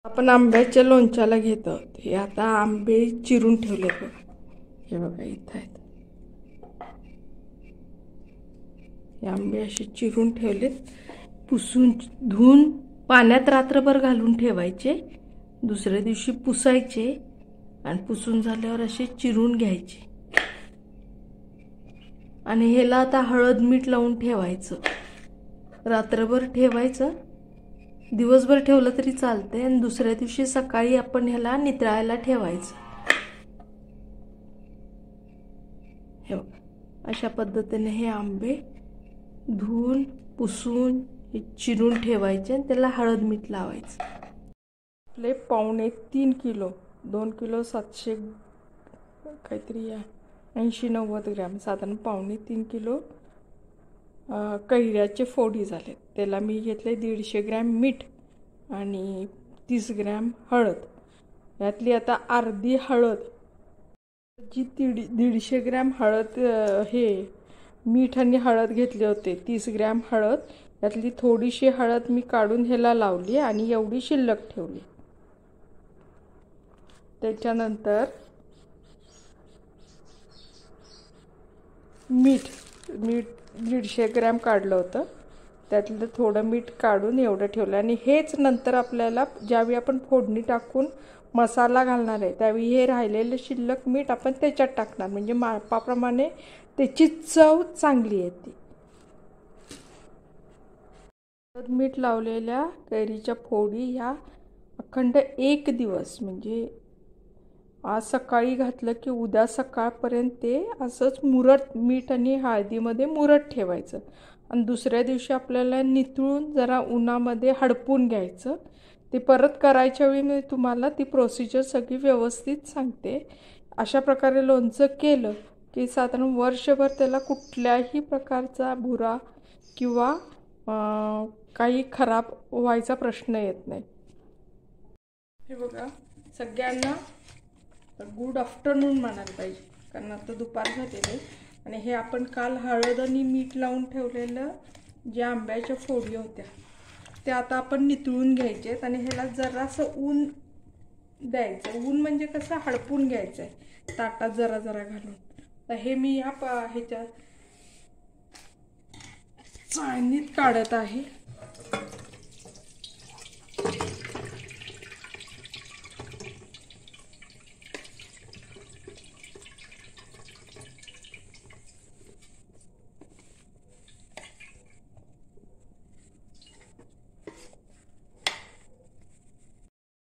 आपण आंब्याच्या लोणच्याला घेतो. हे आता आंबे चिरून ठेवलेत बघा. हे बघा इथं आहेत. हे आंबे असे चिरून ठेवलेत. पुसून धुवून पाण्यात रात्रभर घालून ठेवायचे. दुसऱ्या दिवशी पुसायचे आणि पुसून झाल्यावर असे चिरून घ्यायचे. आणि ह्याला आता हळद मीठ लावून ठेवायचं. रात्रभर ठेवायचं. दिवसभर ठेवलं तरी चालते आणि दुसऱ्या दिवशी सकाळी आपण ह्याला नितळायला ठेवायचं. हे बघा अशा पद्धतीने हे आंबे धुवून पुसून चिरून ठेवायचे आणि त्याला हळद मीठ लावायचं. आपले 2.5 किलो 2 किलो 700 काहीतरी 80-90 ग्रॅम साधारण 2.5 किलो कैऱ्याचे फोडी झाले. त्याला मी घेतले 150 ग्रॅम मीठ आणि 30 ग्रॅम हळद. यातली आता अर्धी हळद जी 150 ग्रॅम हळद हे मीठ आणि हळद घेतले होते 30 ग्रॅम हळद. यातली थोडीशी हळद मी काढून ह्याला लावली आणि एवढी शिल्लक ठेवली. त्याच्यानंतर मीठ 150 ग्रॅम काढलं होतं. त्यातलं थोडं मीठ काढून एवढं ठेवलं. आणि हेच नंतर आपल्याला ज्यावेळी आपण फोडणी टाकून मसाला घालणार आहे त्यावेळी हे राहिलेलं शिल्लक मीठ आपण त्याच्यात टाकणार. म्हणजे मापाप्रमाणे त्याची चव चांगली येते. मीठ लावलेल्या कैरीच्या फोडी ह्या अखंड 1 दिवस म्हणजे आज सकाळी घातलं की उद्या सकाळपर्यंत ते असंच मुरत मीठ आणि हळदीमध्ये मुरत ठेवायचं. आणि दुसऱ्या दिवशी आपल्याला नितळून जरा उन्हामध्ये हडपून घ्यायचं. ते परत करायच्या वेळी मी तुम्हाला ती प्रोसिजर सगळी व्यवस्थित सांगते. अशा प्रकारे लोणचं केलं की साधारण वर्षभर त्याला कुठल्याही प्रकारचा भुरा किंवा काही खराब व्हायचा प्रश्न येत नाही. हे बघा सगळ्यांना गुड आफ्टरनून म्हणायला पाहिजे कारण आता दुपार झालेली आहे. आणि हे आपण काल हळद आणि मीठ लावून ठेवलेलं ज्या आंब्याच्या फोडी होत्या त्या आता आपण नितळून घ्यायचे आहेत. आणि ह्याला जरासं ऊन द्यायचं. ऊन म्हणजे कसं हडपून घ्यायचं आहे ताटात जरा जरा घालून. तर हे मी ह्याच्या चाळणीत काढत आहे.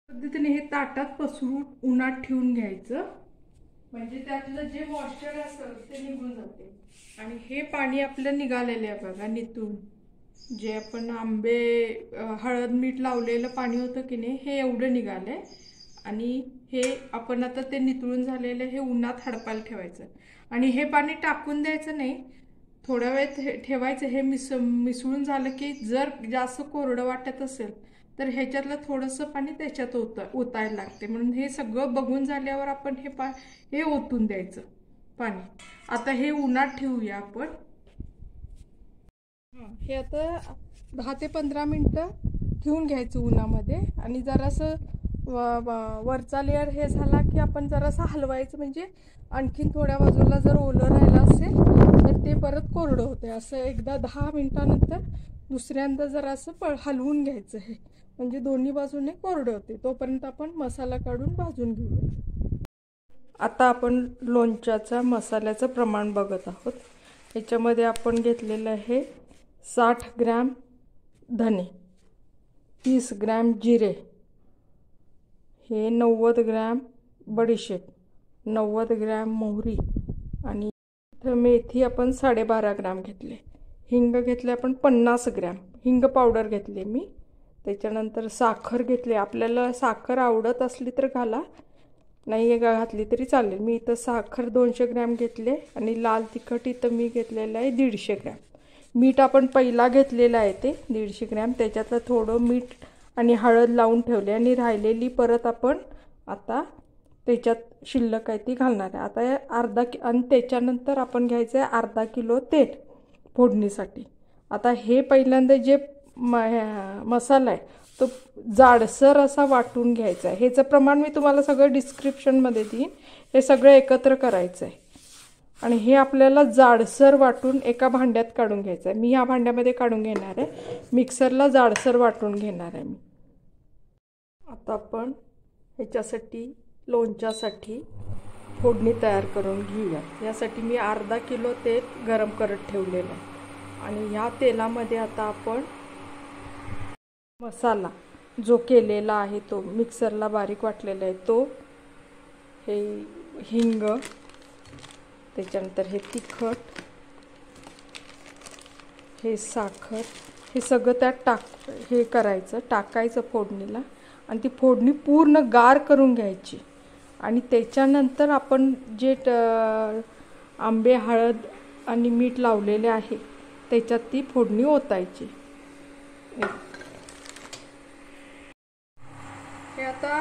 पद्धतीने हे ताटात पसरून उन्हात ठेवून घ्यायचं. म्हणजे त्यातलं जे मॉइश्चर असेल ते निघून जाते. आणि हे पाणी आपलं निघालेलं आहे बघा नितळून. जे आपण आंबे हळद मीठ लावलेलं पाणी होतं की नाही हे एवढं निघालंय. आणि हे आपण आता ते नितळून झालेलं हे उन्हात हडपायला ठेवायचं. आणि हे पाणी टाकून द्यायचं नाही. थोड्या वेळ ठेवायचं. हे मिसळून झालं की जर जास्त कोरडं वाटत असेल तर ह्याच्यातलं थोडंसं पाणी त्याच्यात ओतायला लागते. म्हणून हे सगळं बघून झाल्यावर आपण हे ओतून द्यायचं पाणी. आता हे उन्हात ठेवूया आपण. हे आता 10 ते 15 मिनटं ठेवून घ्यायचं उन्हामध्ये. आणि जरासं वरचा लेअर हे झाला की आपण जरासं हलवायचं. म्हणजे आणखीन थोड्या बाजूला जर ओलं राहिलं असेल तर ते परत कोरडं होते. असं एकदा 10 मिनिटानंतर दुसऱ्यांदा जरासं हलवून घ्यायचं. हे म्हणजे दोन्ही बाजूने कोरडं होते. तोपर्यंत आपण मसाला काढून भाजून घेऊया. आता आपण लोणच्याचा मसाल्याचं प्रमाण बघत आहोत. याच्यामध्ये आपण घेतलेलं आहे 60 ग्रॅम धने, 30 ग्रॅम जिरे, हे 90 ग्रॅम बडीशेप, 90 ग्रॅम मोहरी आणि मेथी आपण 12.5 ग्रॅम घेतले. हिंग घेतले आपण 50 ग्रॅम. हिंग पावडर घेतले मी. त्याच्यानंतर साखर घेतली. आपल्याला साखर आवडत असली तर घाला, नाही घातली तरी चालेल. मी इथं साखर 200 ग्रॅम घेतले. आणि लाल तिखट इथं मी घेतलेलं आहे 150 ग्रॅम. मीठ आपण पहिला घेतलेलं आहे ते 150 ग्रॅम. त्याच्यातलं थोडं मीठ आणि हळद लावून ठेवले. आणि राहिलेली परत आपण आता त्याच्यात शिल्लक आहे ती घालणार आहे. आता आणि त्याच्यानंतर आपण घ्यायचं आहे अर्धा किलो तेल फोडणीसाठी. आता हे पहिल्यांदा जे मसाला आहे तो जाडसर असा वाटून घ्यायचा आहे. ह्याचं प्रमाण मी तुम्हाला सगळं डिस्क्रिप्शनमध्ये देईन. हे सगळं एकत्र करायचं आहे आणि हे आपल्याला जाडसर वाटून एका भांड्यात काढून घ्यायचं आहे. मी ह्या भांड्यामध्ये काढून घेणार आहे. मिक्सरला जाडसर वाटून घेणार आहे मी. आता आपण ह्याच्यासाठी लोणच्यासाठी फोडणी तयार करून घेऊया. यासाठी मी अर्धा किलो तेल गरम करत ठेवलेलं आहे आणि ह्या तेलामध्ये आता आपण मसाला जो केलेला आहे तो मिक्सरला बारीक वाटलेला आहे तो, हे हिंग, त्याच्यानंतर हे तिखट, हे साखर, हे सगळं त्यात हे करायचं, टाकायचं फोडणीला आणि ती फोडणी पूर्ण गार करून घ्यायची. आणि त्याच्यानंतर आपण जे आंबे, हळद आणि मीठ लावलेले आहे त्याच्यात ती फोडणी ओतायची. हे आता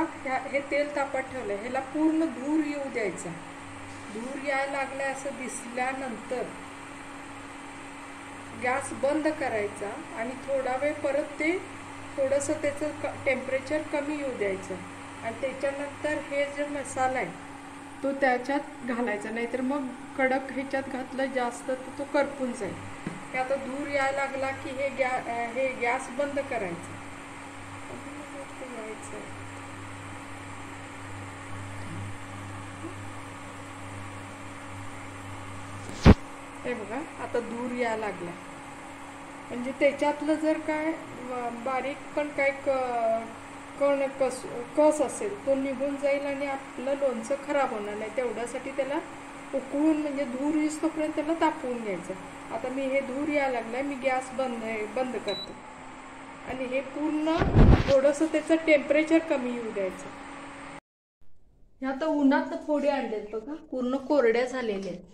हे तेल तापत ठेवलं, ह्याला पूर्ण धूर येऊ द्यायचा. धूर यायला लागला असं दिसल्यानंतर गॅस बंद करायचा आणि थोडा वेळ परत ते थोडंसं त्याचं टेम्परेचर कमी येऊ द्यायचं आणि त्याच्यानंतर हे जो मसाला आहे तो त्याच्यात घालायचा, नाहीतर मग कडक ह्याच्यात घातलं जास्त तर तो करपून जाईल. हे आता धूर यायला लागला की हे गॅस बंद करायचं. हे बघा आता धूर यायला लागला, म्हणजे त्याच्यातलं जर काय बारीक पण काय कस असेल तो निघून जाईल आणि आपलं लोणचं खराब होणार नाही. तेवढ्यासाठी त्याला उकळून म्हणजे धूर येईस्तोपर्यंत त्याला तापवून घ्यायचं. आता मी हे धूर यायला लागलाय, मी गॅस बंद करते आणि हे पूर्ण थोडंसं त्याचं टेम्परेचर कमी येऊ द्यायचं. हे आता उन्हात फोडी आणलेत बघा, पूर्ण कोरड्या झालेल्या आहेत.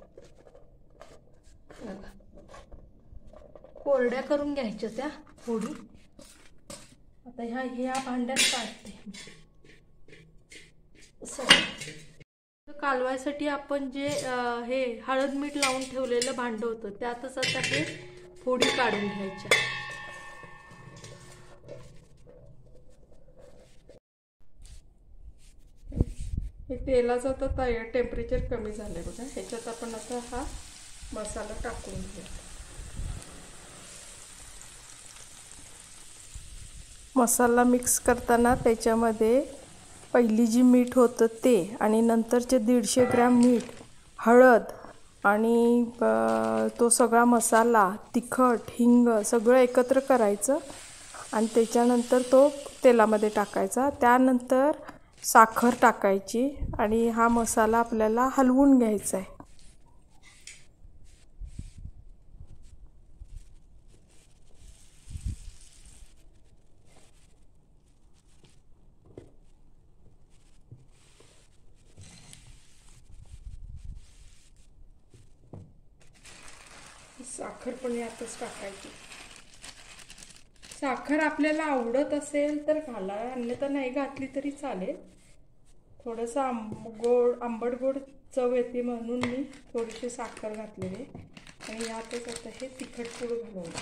कोरड्या करून घ्यायच्या त्या फोडी. आता ह्या भांड्यात काढते. कालवायसाठी आपण जे हे हळद मीठ लावून ठेवलेलं भांडं होतं त्यातच आता हे फोडी काढून घ्यायच्या. हे तेलाचं आता टेम्परेचर कमी झालंय बघा. ह्याच्यात आपण आता हा मसाला टाकून घेऊ. मसाला मिक्स करताना त्याच्यामध्ये पहिली जी मीठ होतं ते आणि नंतरचे 150 ग्रॅम मीठ, हळद आणि तो सगळा मसाला, तिखट, हिंग सगळं एकत्र करायचं आणि त्याच्यानंतर तो तेलामध्ये टाकायचा. त्यानंतर साखर टाकायची आणि हा मसाला आपल्याला हलवून घ्यायचा आहे. साखर पण यातच टाकायची. साखर आपल्याला आवडत असेल तर घाला, अन्यथा नाही घातली तरी चालेल. थोडंसं आंबट गोड चव येते म्हणून मी थोडीशी साखर घातलेली आणि यातच आता हे तिखट पूड घालवलं.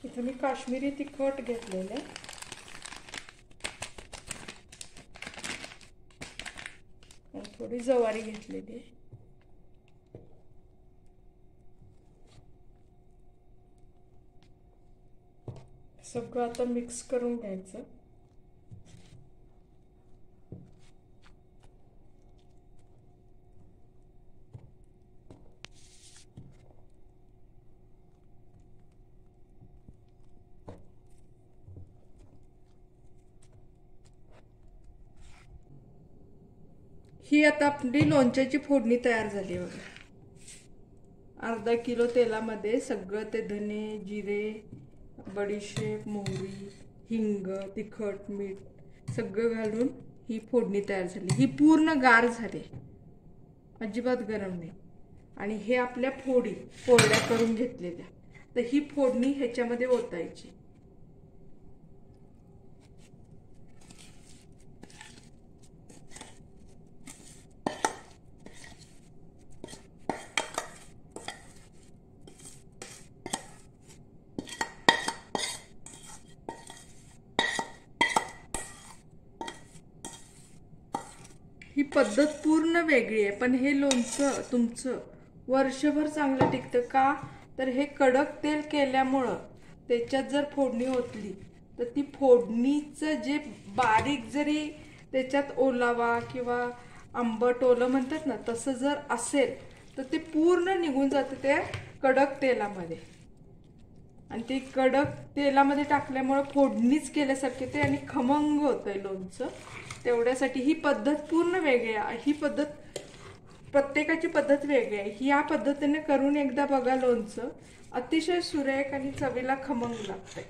इथं मी काश्मीरी तिखट घेतलेलं आहे आणि थोडी ज्वारी घेतलेली आहे. सगळं आता मिक्स करून घ्यायचं. ही आता आपली लोणच्याची फोडणी तयार झाली बघा. अर्धा किलो तेलामध्ये सगळं ते धने, जिरे, बडीशेप, मोहरी, हिंग, तिखट, मीठ सगळं घालून ही फोडणी तयार झाली. ही पूर्ण गार झाली, अजिबात गरम नाही. आणि हे आपल्या फोडी कोरड्या करून घेतलेल्या, तर ही फोडणी ह्याच्यामध्ये ओतायची. ही पद्धत पूर्ण वेगळी आहे, पण हे लोणचं तुमचं वर्षभर चांगलं टिकतं का? तर हे कडक तेल केल्यामुळं त्याच्यात जर फोडणी ओतली तर ती फोडणीचं जे बारीक जरी त्याच्यात ओलावा किंवा आंबट ओलं म्हणतात ना, तसं जर असेल तर ते पूर्ण निघून जातं त्या कडक तेलामध्ये. आणि ते कडक तेलामध्ये टाकल्यामुळे फोडणीच केल्यासारखे ते आणि खमंग होतंय लोणचं. तेवढ्यासाठी ही पद्धत पूर्ण वेगळी आहे. ही पद्धत प्रत्येकाची पद्धत वेगळी आहे. ही या पद्धतीने करून एकदा बघा लोणचं, अतिशय सुरेख आणि चवीला खमंग लागतंय.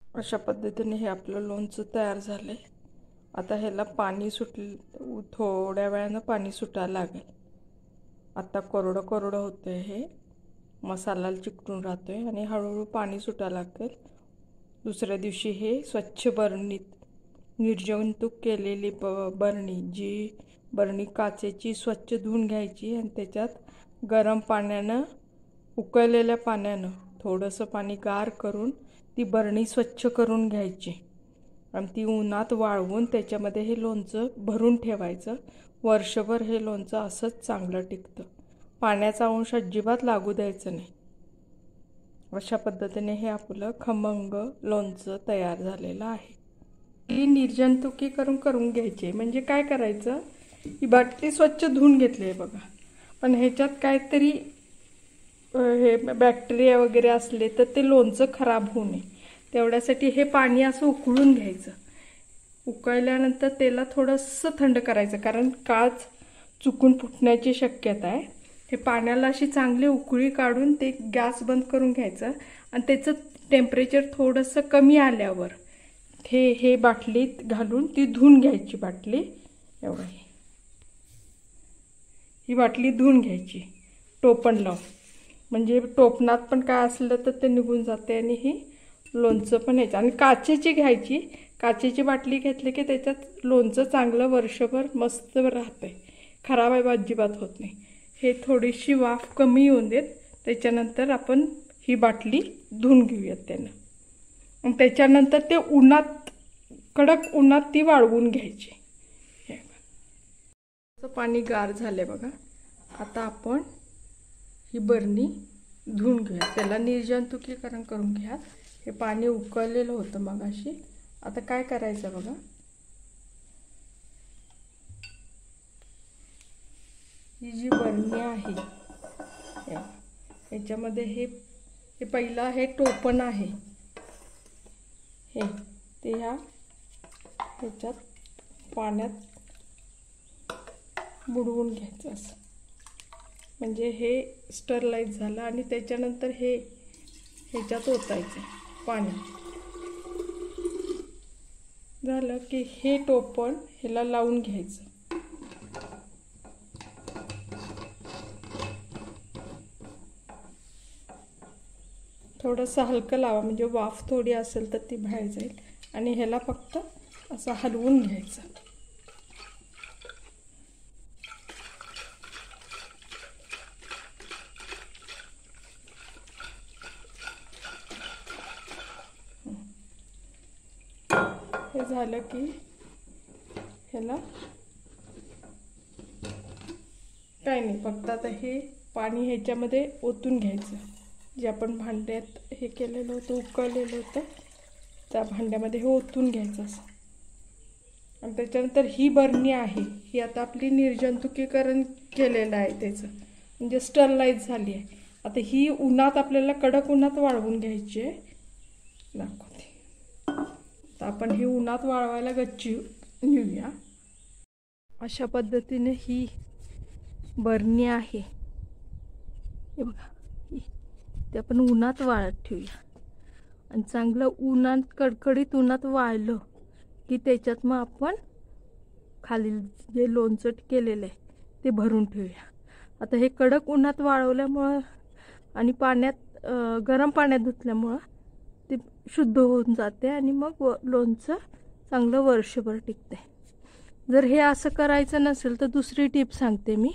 अशा पद्धतीने हे आपलं लोणचं तयार झालंय. आता ह्याला पाणी सुटलं, थोड्या वेळानं पाणी सुटायला लागेल. आता कोरडं कोरडं होतंय, हे मसाला चिकटून राहतोय आणि हळूहळू पाणी सुटायला लागेल. दुसऱ्या दिवशी हे स्वच्छ बरणीत निर्जंतुक केलेली बरणी, जी बरणी काचेची, स्वच्छ धुवून घ्यायची आणि त्याच्यात गरम पाण्यानं, उकळलेल्या पाण्यानं थोडंसं पाणी गार करून ती बरणी स्वच्छ करून घ्यायची आणि ती उन्हात वाळवून त्याच्यामध्ये हे लोणचं भरून ठेवायचं. वर्षभर हे लोणचं असंच चांगलं टिकतं. पाण्याचा अंश अजिबात लागू द्यायचं नाही. अशा पद्धतीने हे आपलं खमंग लोणचं तयार झालेलं आहे. ही निर्जंतुकीकरण करून घ्यायची. म्हणजे काय करायचं, ही बाटली स्वच्छ धुवून घेतली आहे बघा, पण ह्याच्यात काहीतरी हे बॅक्टेरिया वगैरे असले तर ते लोणचं खराब होऊ नये तेवढ्यासाठी हे पाणी असं उकळून घ्यायचं. उकळल्यानंतर त्याला थोडंसं थंड करायचं, कारण काच चुकून फुटण्याची शक्यता आहे. हे पाण्याला अशी चांगली उकळी काढून ते गॅस बंद करून घ्यायचं आणि त्याचं टेम्परेचर थोडंसं कमी आल्यावर हे बाटलीत घालून ती धुवून घ्यायची. बाटली एवढी ही बाटली धुवून घ्यायची टोपण लावून, म्हणजे टोपणात पण काय असलं तर ते निघून जाते आणि ही लोणचं पण यायचं. आणि काचेची घ्यायची. काचेची बाटली घेतली की त्याच्यात लोणचं चांगलं वर्षभर मस्त राहतंय, खराब अजिबात होत नाही. हे थोडीशी वाफ कमी येऊन देत, त्याच्यानंतर आपण ही बाटली धुवून घेऊयात त्यानं. आणि त्याच्यानंतर ते उन्हात, कडक उन्हात ती वाळवून घ्यायची. पाणी गार झाले बघा. आता आपण ही बरणी धुवून घेऊया, त्याला निर्जंतुकीकरण करून घ्या. हे पाणी उकळलेलं होतं मगाशी. आता काय करायचं बघा, ही जी बरणी आहे याच्यामध्ये हे पहिला हे टोपण आहे, हे ते ह्याच्यात पाण्यात बुडवून घ्यायचं असं, म्हणजे हे स्टरलाइज झालं. आणि त्याच्यानंतर हे ह्याच्यात ओतायचं पाणी. झालं की हे टोपण ह्याला लावून घ्यायचं. थोडंसं हलकं लावा, म्हणजे वाफ थोडी असेल तर ती बाहेर जाईल. आणि ह्याला फक्त असं हलवून घ्यायचं. हे झालं की ह्याला काय नाही, फक्त आता हे पाणी ह्याच्यामध्ये ओतून घ्यायचं. जे आपण भांड्यात हे केलेलं होतं, उकळलेलं होतं, त्या भांड्यामध्ये हे ओतून घ्यायचं असं. आणि त्याच्यानंतर ही बरणी आहे, ही आता आपली निर्जंतुकीकरण केलेलं आहे त्याचं, म्हणजे स्टरलाइज झाली आहे. आता ही उन्हात आपल्याला कडक उन्हात वाळवून घ्यायची आहे. दाखवते. तर आपण ही उन्हात वाळवायला गच्ची नेऊया. अशा पद्धतीने ही बरणी आहे, हे बघा, ते आपण उन्हात वाळत ठेवूया. आणि चांगलं उन्हात, कडकडीत उन्हात वाळलं की त्याच्यात मग आपण खाली जे लोणचं केलेलं आहे ते भरून ठेवूया. आता हे कडक उन्हात वाळवल्यामुळं आणि पाण्यात, गरम पाण्यात धुतल्यामुळं ते शुद्ध होऊन जाते आणि मग लोणचं चांगलं वर्षभर टिकते. जर हे असं करायचं नसेल तर दुसरी टिप सांगते मी.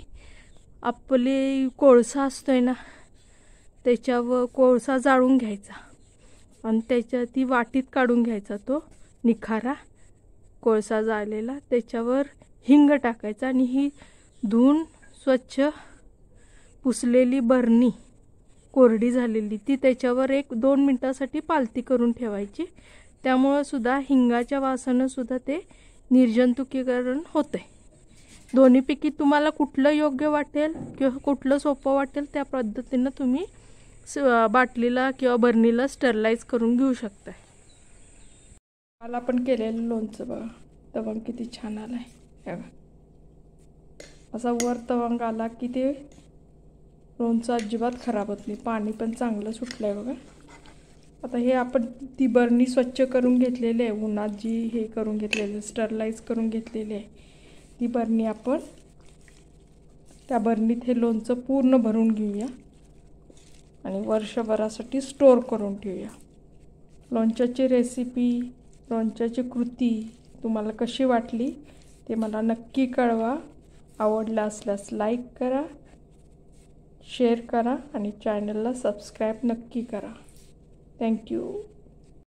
आपली कोळसा असतोय ना, त्याच्यावर कोळसा जाळून घ्यायचा आणि त्याच्या ती वाटीत काढून घ्यायचा तो निखारा कोळसा जाळलेला, त्याच्यावर हिंग टाकायचा आणि ही धुवून स्वच्छ पुसलेली बरणी कोरडी झालेली ती त्याच्यावर 1-2 मिनिटासाठी पालती करून ठेवायची. त्यामुळे सुद्धा हिंगाच्या वासानं सुद्धा ते निर्जंतुकीकरण होते. दोन्हीपैकी तुम्हाला कुठलं योग्य वाटेल किंवा कुठलं सोपं वाटेल त्या पद्धतीनं तुम्ही बाटलीला किंवा बरणीला स्टरलाइज करून घेऊ शकता. काल आपण केलेलं लोणचं बघा, तवंग किती छान आलाय. हे बघा असा वर तवंग आला की ते लोणचं अजिबात खराब होत नाही. पाणी पण चांगलं सुटलंय बघा. आता हे आपण ती बरणी स्वच्छ करून घेतलेली आहे, उन्हात जी हे करून घेतलेलं स्टरलाइज करून घेतलेली आहे ती बरणी आपण त्या बरणीत हे लोणचं पूर्ण भरून घेऊया आणि वर्षभरासाठी स्टोर करून ठेवूया. लोणच्याची रेसिपी, लोणच्याची कृती तुम्हाला कशी वाटली ते मला नक्की कळवा. आवडलं असल्यास लाईक करा, शेअर करा आणि चॅनलला सबस्क्राईब नक्की करा. थँक्यू.